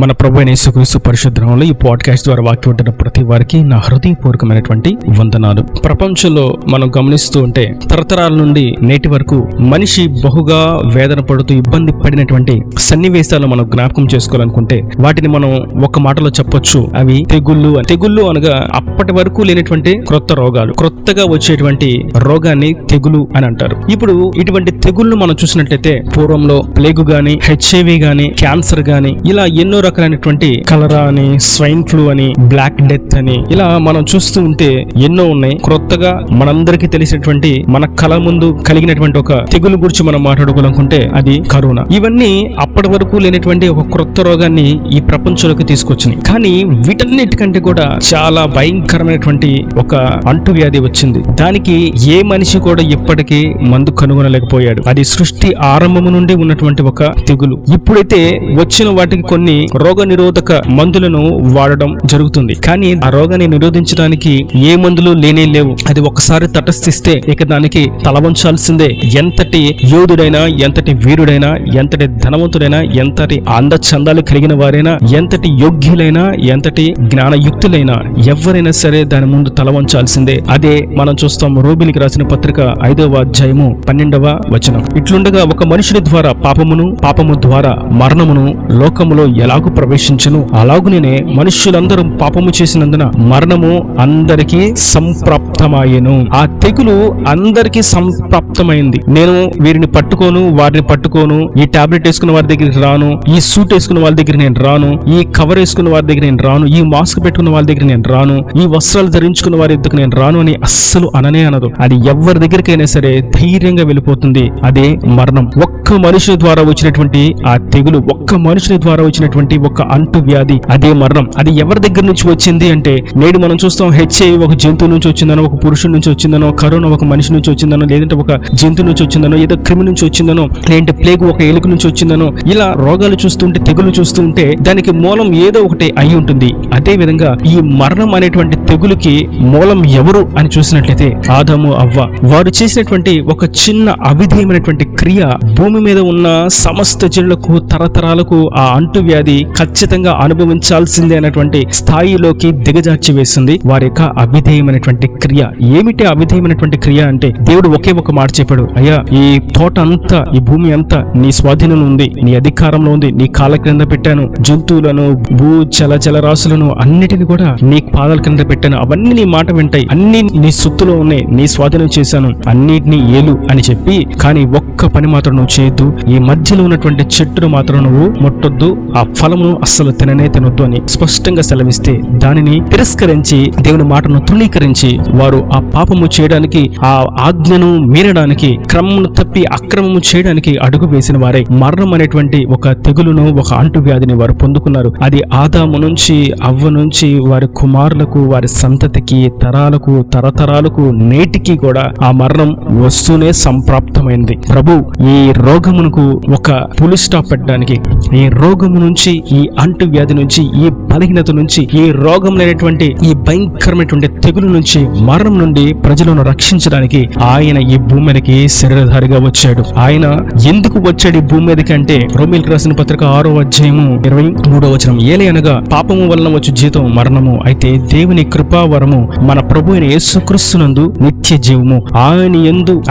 మన ప్రభువైన యేసుక్రీస్తు పరిశుద్ధ నామములో ఈ పాడ్కాస్ట్ ద్వారా వాక్యం వింటున్న ప్రతి వారికి నా హృదయపూర్వకమైనటువంటి వందనాలు. ప్రపంచంలో మనం గమనిస్తూ ఉంటే తరతరాల నుండి నేటి వరకు మనిషి బహుగా వేదన పడుతూ ఇబ్బంది పడినటువంటి సన్నివేశాలు మనం జ్ఞాపకం చేసుకోవాలనుకుంటే వాటిని మనం ఒక మాటలో చెప్పొచ్చు, అవి తెగుళ్ళు. తెగుళ్ళు అనగా అప్పటి వరకు లేనటువంటి క్రొత్త రోగాలు, క్రొత్తగా వచ్చేటువంటి రోగాన్ని తెగులు అని అంటారు. ఇప్పుడు ఇటువంటి తెగుళ్ళు మనం చూసినట్లయితే పూర్వంలో ప్లేగు గాని, హెచ్ఐవి గాని, క్యాన్సర్ గాని, ఇలా ఎన్నో రకాలైనటువంటి కలరా అని, స్వైన్ ఫ్లూ అని, బ్లాక్ డెత్ అని, ఇలా మనం చూస్తూ ఉంటే ఎన్నో ఉన్నాయి. క్రొత్తగా మనందరికీ తెలిసినటువంటి మన కళ ముందు కలిగినటువంటి ఒక తెగులు గురించి మనం మాట్లాడుకోవాలనుకుంటే అది కరోనా. ఇవన్నీ అప్పటి వరకు లేనటువంటి ఒక క్రొత్త రోగాన్ని ఈ ప్రపంచంలోకి తీసుకొచ్చినాయి. కానీ వీటన్నిటికంటే కూడా చాలా భయంకరమైనటువంటి ఒక అంటువ్యాధి వచ్చింది. దానికి ఏ మనిషి కూడా ఇప్పటికీ మందు కనుగొనలేకపోయాడు. అది సృష్టి ఆరంభము నుండి ఉన్నటువంటి ఒక తెగులు. ఇప్పుడైతే వచ్చిన వాటికి కొన్ని రోగ నిరోధక మందులను వాడడం జరుగుతుంది. కానీ ఆ రోగాన్ని నిరోధించడానికి ఏ మందులు లేనే లేవు. అది ఒకసారి తటస్థిస్తే ఇక దానికి తల వంచాల్సిందే. ఎంతటి యోధుడైనా, ఎంతటి వీరుడైనా, ఎంతటి ధనవంతుడైనా, ఎంతటి అందచందాలు కలిగిన వారైనా, ఎంతటి యోగ్యులైనా, ఎంతటి జ్ఞానయుక్తులైనా ఎవరైనా సరే దాని ముందు తల వంచాల్సిందే. అదే మనం చూస్తాం రోమిలికి రాసిన పత్రిక 5వ అధ్యాయము 12వ వచనం. ఇట్లుండగా ఒక మనుషుని ద్వారా పాపము ద్వారా మరణమును లోకములో ఎలాగూ ప్రవేశించును, అలాగునే మనుష్యులందరూ పాపము చేసినందున మరణము అందరికీ సంప్రాప్తమాయెను. ఆ తెగులు అందరికీ సంప్రాప్తమైంది. నేను వీరిని పట్టుకోను, వారిని పట్టుకోను, ఈ టాబ్లెట్ వేసుకున్న వారి దగ్గరికి రాను, ఈ సూట్ వేసుకున్న వాళ్ళ దగ్గర నేను రాను, ఈ కవర్ వేసుకున్న వారి దగ్గర నేను రాను, ఈ మాస్క్ పెట్టుకున్న వాళ్ళ దగ్గర నేను రాను, ఈ వస్త్రాలు ధరించుకున్న వారి దగ్గర నేను రాను అని అస్సలు అననే అనదు. అది ఎవరి దగ్గరికైనా సరే ధైర్యంగా వెళ్ళిపోతుంది. అదే మరణం. ఒక్క మనుషుని ద్వారా వచ్చినటువంటి ఆ తెగులు, ఒక్క మనుషుని ద్వారా వచ్చినటువంటి ఒక అంటు వ్యాధి, అదే మరణం. అది ఎవరి దగ్గర నుంచి వచ్చింది అంటే నేడు మనం చూస్తాం హెచ్ఐవి ఒక జంతువు నుంచి వచ్చిందనో, ఒక పురుషుడి నుంచి వచ్చిందనో, కరోనా ఒక మనిషి నుంచి వచ్చిందనో, లేదంటే ఒక జంతువు నుంచి వచ్చిందనో, ఏదో క్రిమి నుంచి వచ్చిందనో, లేదంటే ప్లేగు ఒక ఎలుక నుంచి వచ్చిందనో, ఇలా రోగాలు చూస్తుంటే, తెగులు చూస్తుంటే దానికి మూలం ఏదో ఒకటి అయి ఉంటుంది. అదే విధంగా ఈ మరణం అనేటువంటి తెగులుకి మూలం ఎవరు అని చూసినట్లయితే ఆదాము, అవ్వ. వారు చేసినటువంటి ఒక చిన్న అవిధేయమైనటువంటి క్రియ భూమి మీద ఉన్న సమస్త జనులకు తరతరాలకు ఆ అంటు వ్యాధి ఖచ్చితంగా అనుభవించాల్సిందే అనేటువంటి స్థాయిలోకి దిగజార్చి వేసింది వారి యొక్క అవిధేయమైనటువంటి క్రియ. ఏమిటి అవిధేయమైనటువంటి క్రియ అంటే దేవుడు ఒకే ఒక మాట చెప్పాడు, అయ్యా ఈ తోట అంతా, ఈ భూమి అంతా నీ స్వాధీనంలో ఉంది, నీ అధికారంలో ఉంది, నీ కాళ్ళ క్రింద పెట్టాను, జంతువులను, భూ జల రాశులను అన్నిటిని కూడా నీ పాదాల క్రింద పెట్టాను, అవన్నీ నీ మాట వింటాయి, అన్ని నీ సొత్తులో ఉన్నాయి, నీ స్వాధీనం చేశాను, అన్నిటినీ ఏలు అని చెప్పి, కానీ ఒక్క పని మాత్రం నువ్వు చేయొద్దు, ఈ మధ్యలో ఉన్నటువంటి చెట్టును మాత్రం నువ్వు ముట్టొద్దు, ఆ ఫలమును అస్సలు తినొద్దు అని స్పష్టంగా సెలవిస్తే దానిని తిరస్కరించి దేవుని మాటను తృణీకరించి వారు ఆ పాపము చేయడానికి, ఆ ఆజ్ఞను మీరడానికి, క్రమమును తప్పి అక్రమము చేయడానికి అడుగు వేసిన వారే మరణం అనేటువంటి ఒక తెగులును, ఒక అంటు వ్యాధిని వారు పొందుకున్నారు. అది ఆదాము నుంచి, అవ్వ నుంచి వారి కుమారులకు, వారి సంతతికి, తరాలకు, తరతరాలకు నేటికి కూడా ఆ మరణం వస్తూనే సంప్రాప్తమైంది. ప్రభు ఈ రోగమునకు ఒక పులి స్టాప్ పెట్టడానికి, ఈ రోగము నుంచి, ఈ అంటు వ్యాధి నుంచి, ఈ బలహీనత నుంచి, ఈ రోగం లేనటువంటి ఈ భయంకరమైనటువంటి తెగులు నుంచి, మరణం నుండి ప్రజలను రక్షించడానికి ఆయన ఈ భూమి మీదకి శరీరధారిగా వచ్చాడు. ఆయన ఎందుకు వచ్చాడు ఈ భూమి మీదకి అంటే రోమీయులకు రాసిన పత్రిక 6వ అధ్యాయము 23వ వచనం. ఏలయనగా పాపము వలన వచ్చు జీతం మరణము, అయితే దేవుని కృపావరము మన ప్రభు అయిన యేసుక్రీస్తునందు నిత్య జీవము.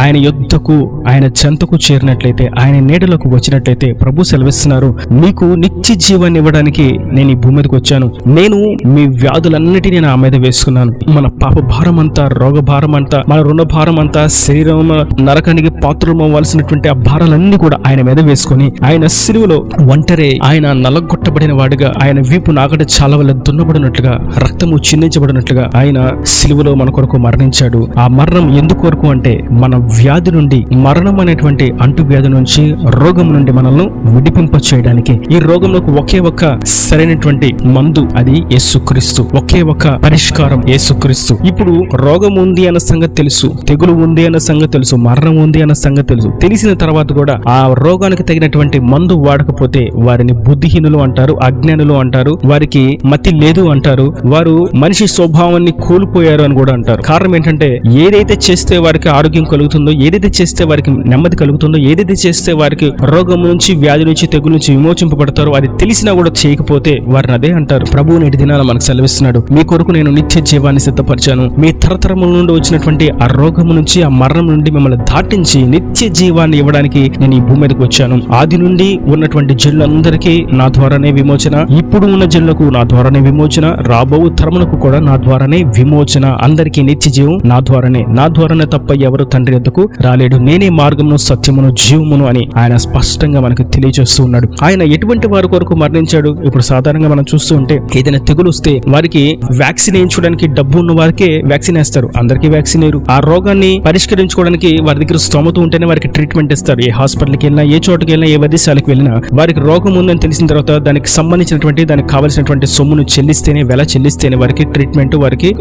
ఆయన యొద్దకు, ఆయన చెంతకు చేరినట్లయితే, ఆయన నీడలకు వచ్చినట్లయితే ప్రభు సెలవిస్తున్నారు, మీకు నిత్య జీవాన్ని ఇవ్వడానికి నేను ఈ భూమి మీదకి వచ్చాను. నేను మీ వ్యాధులన్నిటినీ నా మీద వేసుకున్నాను. మన పాప భారం అంతా, రోగ భారం అంతా, మన రుణ భారం అంతా, శరీరం నరకానికి పాత్రమవ్వాల్సినటువంటి ఆ భారాలన్నీ కూడా ఆయన మీద వేసుకుని, ఆయన సిలువలో ఒంటరే, ఆయన నలగొట్టబడిన వాడిగా, ఆయన వీపు నాగటి చాలా వల్ల దున్నబడినట్లుగా, రక్తము చిందించబడినట్లుగా ఆయన సిలువలో మన కొరకు మరణించాడు. ఆ మరణం ఎందుకు కొరకు అంటే మన వ్యాధి నుండి, మరణం అనేటువంటి అంటు వ్యాధి నుంచి, రోగం నుండి మనల్ని విడిపింప చేయడానికి. ఈ రోగంలోకి ఒకే ఒక సరైనటువంటి మందు, అది యేసుక్రీస్తు. ఒకే ఒక పరిష్కారం యేసుక్రీస్తు. ఇప్పుడు రోగం ఉంది అన్న సంగతి తెలుసు, తెగులు ఉంది అన్న సంగతి తెలుసు, మరణం ఉంది అన్న సంగతి తెలుసు. తెలిసిన తర్వాత కూడా ఆ రోగానికి తగినటువంటి మందు వాడకపోతే వారిని బుద్ధిహీనులు అంటారు, అజ్ఞానులు అంటారు, వారికి మతి లేదు అంటారు, వారు మనిషి స్వభావాన్ని కోల్పోయారు అని కూడా అంటారు. కారణం ఏంటంటే ఏదైతే చేస్తే వారికి ఆరోగ్యం కలుగుతుందో, ఏదైతే చేస్తే వారికి నెమ్మది కలుగుతుందో, ఏదైతే చేస్తే వారికి రోగం నుంచి, వ్యాధి నుంచి, తెగులు నుంచి విమోచింపబడతారో అది తెలిసిన చేసినా కూడా చేయకపోతే వారిని అదే అంటారు. ప్రభువు నేటి దినాన మనకు సెలవిస్తున్నాడు, మీ కొరకు నేను నిత్య జీవాన్ని సిద్ధపరిచాను. మీ తరతరముల నుండి వచ్చినటువంటి ఆ రోగము నుంచి, ఆ మరణం నుండి మిమ్మల్ని దాటించి నిత్య జీవాన్ని ఇవ్వడానికి నేను ఈ భూమి మీదకి వచ్చాను. ఆది నుండి ఉన్నటువంటి జనులందరికీ నా ద్వారానే విమోచన, ఇప్పుడు ఉన్న జనులకు నా ద్వారానే విమోచన, రాబో తరములకు కూడా నా ద్వారానే విమోచన. అందరికీ నిత్య జీవం నా ద్వారానే తప్ప ఎవరు తండ్రి వద్దకు రాలేడు. నేనే మార్గమును, సత్యమును, జీవమును అని ఆయన స్పష్టంగా మనకు తెలియజేస్తూ ఉన్నాడు. ఆయన ఎటువంటి వారి కొరకు మరణించాడు? ఇప్పుడు సాధారణంగా మనం చూస్తూ ఉంటే ఏదైనా తెగులు వస్తే వారికి వ్యాక్సిన్ వేయించుకోవడానికి డబ్బు ఉన్న వారికే వ్యాక్సిన్ వేస్తారు, అందరికీ వ్యాక్సిన్ వేయరు. ఆ రోగాన్ని పరిష్కరించుకోవడానికి వారి దగ్గర స్తోమత ఉంటేనే వారికి ట్రీట్మెంట్ ఇస్తారు. ఏ హాస్పిటల్కి వెళ్ళినా, ఏ చోటుకి వెళ్ళినా, ఏ వైద్యశాలకు వెళ్ళినా వారికి రోగం ఉందని తెలిసిన తర్వాత దానికి సంబంధించినటువంటి, దానికి కావాల్సినటువంటి సొమ్మును చెల్లిస్తేనే, వెల చెల్లిస్తేనే వారికి ట్రీట్మెంట్,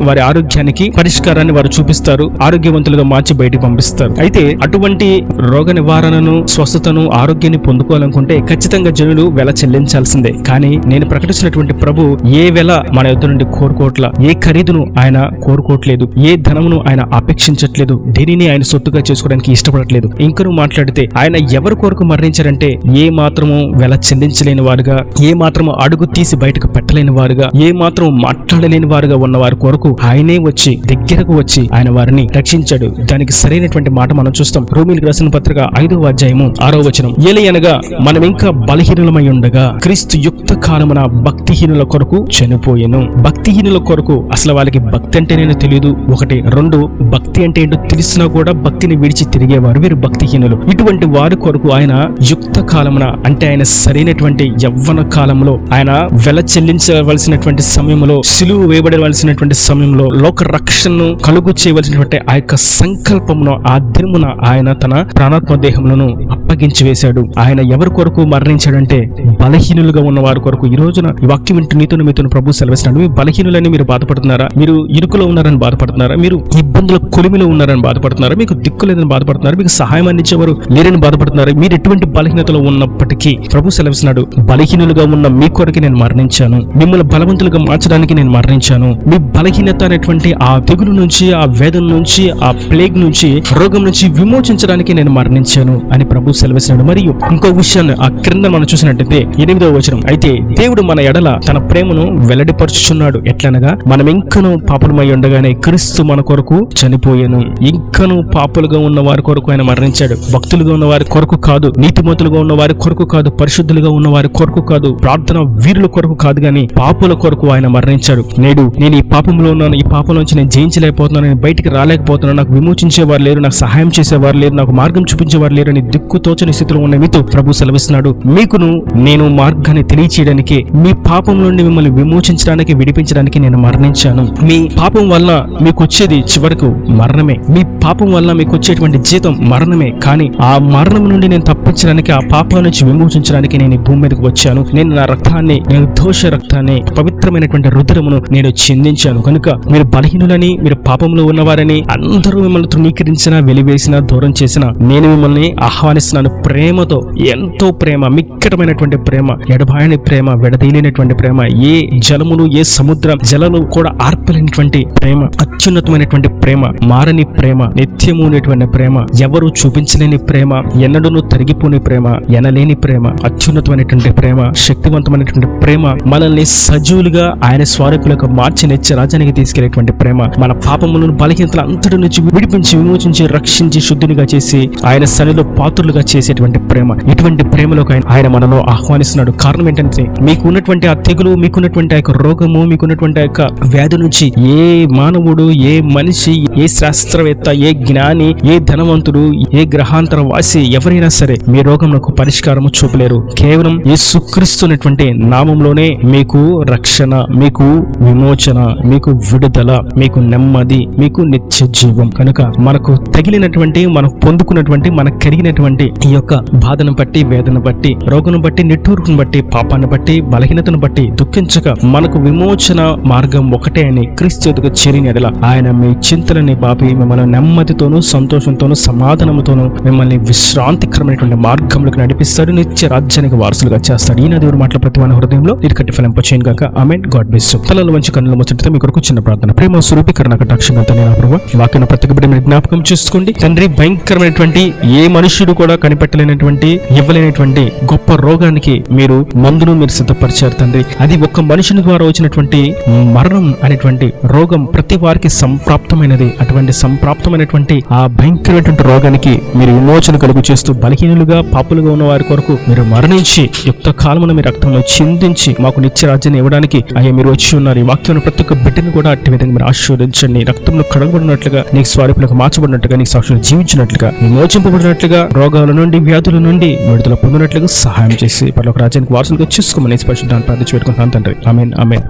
వారి ఆరోగ్యానికి పరిష్కారాన్ని వారు చూపిస్తారు, ఆరోగ్యవంతులుగా మార్చి బయటికి పంపిస్తారు. అయితే అటువంటి రోగ నివారణను, స్వస్థతను, ఆరోగ్యాన్ని పొందుకోవాలనుకుంటే ఖచ్చితంగా జనులు వెల చెల్లించాల్సిందే. కానీ నేను ప్రకటించినటువంటి ప్రభు ఏ వెల మన యొద్ద నుండి కోరుకోవట్ల, ఏ ఖరీదును ఆయన కోరుకోవట్లేదు, ఏ ధనమును ఆయన అపేక్షించట్లేదు, దేనిని ఆయన సొత్తుగా చేసుకోవడానికి ఇష్టపడట్లేదు. ఇంకను మాట్లాడితే ఆయన ఎవరి కొరకు మరణించారంటే ఏ మాత్రము వెల చెల్లించలేని వారుగా, ఏ మాత్రము అడుగు తీసి బయటకు పెట్టలేని వారుగా, ఏ మాత్రం మాట్లాడలేని వారుగా ఉన్న వారి కొరకు ఆయనే వచ్చి దగ్గరకు వచ్చి ఆయన వారిని రక్షించాడు. దానికి సరైనటువంటి మాట మనం చూస్తాం. రోమీయులకు రాసిన పత్రిక 5వ అధ్యాయము 6వ వచనం. ఏలయనగా మనం ఇంకా బలహీనులమై ఉండగా క్రీస్తు యుక్త కాలమున భక్తిహీనుల కొరకు చనిపోయెను. భక్తిహీనుల కొరకు అసలు వాళ్ళకి భక్తి అంటే నేను తెలియదు, 1. 2 భక్తి అంటే ఏంటో తెలిసినా కూడా భక్తిని విడిచి తిరిగేవారు, వీరు భక్తిహీనులు. ఇటువంటి వారి కొరకు ఆయన యుక్త కాలమున అంటే ఆయన సరైనటువంటి యవ్వన కాలంలో, ఆయన వెల చెల్లించవలసినటువంటి సమయంలో, సిలువ వేయబడవలసినటువంటి సమయంలో, లోక రక్షణను కలుగు చేయవలసినటువంటి ఆ యొక్క సంకల్పమును ఆ దినమున ఆయన తన ప్రాణాత్మ దేహములను అప్పగించి వేశాడు. ఆయన ఎవరి కొరకు మరణించాడంటే బలహీనులుగా ఉన్న వారి కొరకు. ఈ రోజున ఈ వాక్యం వింటూ మీతో ప్రభు సెలవిస్తున్నాడు. మీ బలహీనులని మీరు బాధపడుతున్నారా? మీరు ఇరుకులో ఉన్నారని బాధపడుతున్నారా? మీరు ఇబ్బందుల కొలిమిలో ఉన్నారని బాధపడుతున్నారా? మీకు దిక్కు లేదని బాధపడుతున్నారా? మీకు సహాయం అందించేవారు లేరని బాధపడుతున్నారా? మీరు ఎటువంటి బలహీనతలో ఉన్నప్పటికీ ప్రభు సెలవిస్తున్నాడు, బలహీనులుగా ఉన్న మీ కొరకు నేను మరణించాను, మిమ్మల్ని బలవంతులుగా మార్చడానికి నేను మరణించాను. మీ బలహీనత అనేటువంటి ఆ తెగులు నుంచి, ఆ వేదన నుంచి, ఆ ప్లేగ్ నుంచి, రోగం నుంచి విమోచించడానికి నేను మరణించాను అని ప్రభు సెలవిస్తున్నాడు. మరియు ఇంకో విషయాన్ని ఆ క్రింద మనం చూసినట్టయితే 8వ వచనం, అయితే దేవుడు మన ఎడల తన ప్రేమను వెల్లడిపరుచుచున్నాడు. ఎట్లనగా మనం ఇంకను పాపులమై ఉండగానే క్రీస్తు మన కొరకు చనిపోయాను. ఇంకను పాపులుగా ఉన్న వారి కొరకు ఆయన మరణించాడు. భక్తులుగా ఉన్న వారి కొరకు కాదు, నీతిమంతులుగా ఉన్న వారి కొరకు కాదు, పరిశుద్ధులుగా ఉన్న వారి కొరకు కాదు, ప్రార్థన వీరుల కొరకు కాదు, గాని పాపుల కొరకు ఆయన మరణించాడు. నేడు నేను ఈ పాపంలో ఉన్నాను, ఈ పాపం నుంచి నేను జయించలేకపోతున్నాను, నేను బయటికి రాలేకపోతున్నాను, నాకు విమోచించేవారు లేరు, నాకు సహాయం చేసేవారు లేరు, నాకు మార్గం చూపించేవారు లేరు అని దిక్కు తోచని స్థితిలో ఉన్న మీతో ప్రభు సెలవిస్తున్నాడు, మీకును నేను మార్గాన్ని తెలియచేయడానికి, మీ పాపం నుండి మిమ్మల్ని విమోచించడానికి, విడిపించడానికి నేను మరణించాను. మీ పాపం వల్ల మీకు వచ్చేది చివరకు మరణమే. మీ పాపం వల్ల మీకు వచ్చేటువంటి జీతం మరణమే. కానీ ఆ మరణం నుండి నేను తప్పించడానికి, ఆ పాపం నుంచి విమోచించడానికి నేను ఈ భూమి మీదకి వచ్చాను. నేను నా రక్తాన్ని, నేను దోష రక్తాన్ని, పవిత్రమైనటువంటి రుద్రమును నేను చిందించాను. కనుక మీరు బలహీనులని, మీరు పాపంలో ఉన్నవారని అందరూ మిమ్మల్ని తృణీకరించినా, వెలివేసినా, దూరం చేసినా నేను మిమ్మల్ని ఆహ్వానిస్తున్నాను. ప్రేమతో, ఎంతో ప్రేమ, మిక్కటమైనటువంటి ప్రేమ, ఎడబాయని ప్రేమ, విడదీయలేనటువంటి ప్రేమ, ఏ జలములు, ఏ సముద్ర జలాలు కూడా ఆర్పలేనటువంటి ప్రేమ, అత్యున్నతమైనటువంటి ప్రేమ, మారని ప్రేమ, నిత్యము అనేటువంటి ప్రేమ, ఎవరు చూపించలేని ప్రేమ, ఎన్నడూను తరిగిపోని ప్రేమ, ఎనలేని ప్రేమ, అత్యున్నతమైనటువంటి ప్రేమ, శక్తివంతమైనటువంటి ప్రేమ, మనల్ని సజీవులుగా ఆయన స్వరూపులకు మార్చి నిత్య రాజ్యానికి తీసుకెళ్లేటువంటి ప్రేమ, మన పాపములను, బలహీనతల అంతటి నుంచి విడిపించి, విమోచించి, రక్షించి, శుద్ధినిగా చేసి ఆయన సన్నిధిలో పాత్రులుగా చేసేటువంటి ప్రేమ. ఇటువంటి ప్రేమలోకి ఆయన మనలో ఆహ్వానిస్తున్నాడు. కారణం ఏంటంటే మీకు ఉన్నటువంటి ఆ తెగులు, మీకున్నటువంటి ఆ యొక్క రోగము, మీకున్నటువంటి ఆ యొక్క వ్యాధి నుంచి ఏ మానవుడు, ఏ మనిషి, ఏ శాస్త్రవేత్త, ఏ జ్ఞాని, ఏ ధనవంతుడు, ఏ గ్రహాంతర వాసి ఎవరైనా సరే మీ రోగంకు పరిష్కారము చూపలేరు. కేవలం యేసుక్రీస్తునటువంటి నామంలోనే మీకు రక్షణ, మీకు విమోచన, మీకు విడుదల, మీకు నెమ్మది, మీకు నిత్య జీవం. కనుక మనకు తగిలినటువంటి, మనకు పొందుకున్నటువంటి, మనకు కలిగినటువంటి ఈ యొక్క బాధను బట్టి, వేదన బట్టి, రోగను బట్టి, నిట్టూరుకును బట్టి, పాపాన్ని బట్టి, బలహీనతను బట్టి దుఃఖించక మనకు విమోచన మార్గం ఒకటే అని క్రీస్తు ఎదుగు చేరిన ఎడల ఆయన మీ చింతలని బాపి మిమ్మల్ని నెమ్మదితోనూ, సంతోషంతోనూ, సమాధానంతోనూ మిమ్మల్ని విశ్రాంతికరమైనటువంటి మార్గంలోకి నడిపిస్తాడు, నిత్య రాజ్యానికి వారసులుగా చేస్తాడు. ఈయన దేవుడు మాటల ప్రతి మన హృదయంలో ఇది కట్టి ఫలింపచేయను గాక. ఆమేన్. God bless you. తలలో మంచి కన్నుల ముచ్చటతో మీ కొరకు చిన్న ప్రార్థన. ప్రేమ స్వరూపీకరణ కటాక్షంతో నేను ప్రభువా వాక్యం ప్రతికి బిడ్డ జ్ఞాపకం చేసుకోండి తండ్రి. భయంకరమైనటువంటి ఏ మనుష్యుడు కూడా కనిపెట్టలేనటువంటి ఇవ్వలేనటువంటి గొప్ప రోగానికి మీరు మందును మీరు సిద్ధపరిచారు తండ్రి. అది ఒక్క మనుషుని ద్వారా వచ్చినటువంటి మరణం అనేటువంటి రోగం ప్రతి వారికి సంప్రాప్తమైనది. అటువంటి సంప్రాప్తమైనటువంటి ఆ భయంకరమైనటువంటి రోగానికి మీరు విమోచన కలుగు చేస్తూ బలహీనులుగా పాపులుగా ఉన్న వారి కొరకు మీరు మరణించి యుక్త కాలమున మీ రక్తంలో చిందించి మాకు నిత్య రాజ్యాన్ని ఇవ్వడానికి అయ్యా మీరు వచ్చి ఉన్నారు. ఈ వాక్యం ప్రతి ఒక్క బిడ్డను కూడా అట్టి విధంగా మీరు ఆశీర్వదించండి. రక్తంలో కడగబడినట్లుగా నీకు స్వరూపులకు మార్చబడినట్లుగా నీకు సాక్షులు జీవించినట్లుగా విమోచింపబడినట్లుగా రోగాల నుండి వ్యాధుల నుండి విడుదల పొందినట్లుగా సహాయం చేసి పరలోక రాజ్యానికి వారసులుగా చేసుకోమని పరిశుద్ధాన్ని ప్రార్థించి పెట్టుకుంటాను తండ్రి. ఆమేన్ ఆమేన్.